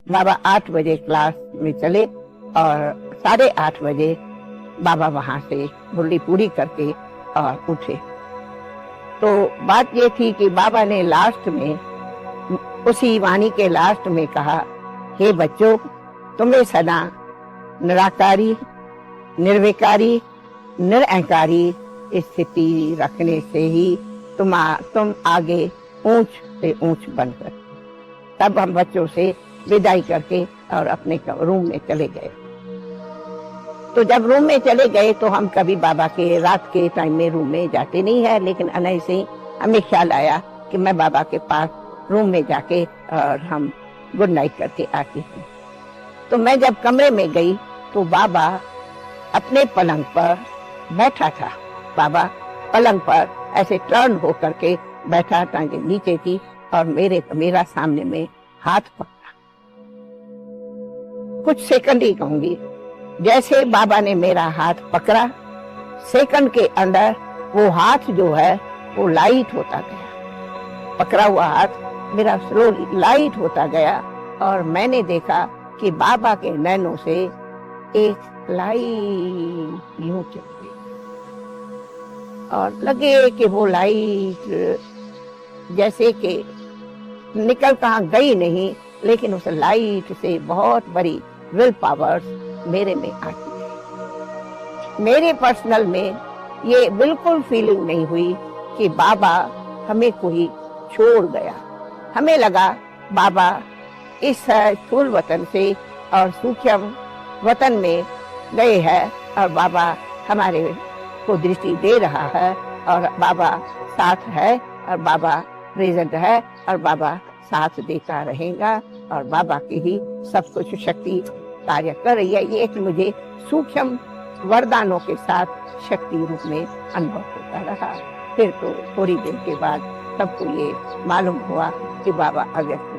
बाबा 8 बजे क्लास में चले और 8:30 बजे बाबा वहां से मुरली पूरी करके और उठे। तो बात ये थी कि बाबा ने लास्ट में, उसी वाणी के लास्ट में कहा, हे बच्चों, तुम्हें सदा निराकारी, निर्विकारी, निरअहंकारी स्थिति रखने से ही तुम आगे ऊंच से ऊंच बन सकते। तब हम बच्चों से विदाई करके और अपने रूम में चले गए। तो जब रूम में चले गए तो हम कभी बाबा के रात के टाइम में रूम में जाते नहीं है, लेकिन अनैसे ही हमें ख्याल आया कि मैं बाबा के पास रूम में जाके और हम गुड नाइट करके आती हूँ। तो मैं जब कमरे में गई तो बाबा अपने पलंग पर बैठा था। बाबा पलंग पर ऐसे टर्न होकर के बैठा, टांगे नीचे थी और मेरा सामने में हाथ पकड़ा। कुछ सेकंड ही कहूंगी, जैसे बाबा ने मेरा हाथ पकड़ा, सेकंड के अंदर वो हाथ जो है वो लाइट होता गया। पकड़ा हुआ हाथ मेरा स्लोली लाइट होता गया और मैंने देखा कि बाबा के नैनों से एक लाइट यूं चल गई और लगे कि वो लाइट जैसे कि निकल कहाँ गई नहीं, लेकिन उस लाइट से बहुत बड़ी विल पावर्स मेरे में आती है। मेरे पर्सनल में ये बिल्कुल फीलिंग नहीं हुई कि बाबा हमें कोई छोड़ गया। हमें लगा बाबा इस स्थूल वतन से और सूक्ष्म वतन में गए हैं और बाबा हमारे को दृष्टि दे रहा है और बाबा साथ है और बाबा प्रेजेंट है और बाबा साथ देता रहेगा और बाबा की ही सब कुछ शक्ति कार्य कर रही है। ये एक मुझे सूक्ष्म वरदानों के साथ शक्ति रूप में अनुभव होता रहा। फिर तो थोड़ी देर के बाद सबको ये मालूम हुआ कि बाबा अव्यक्त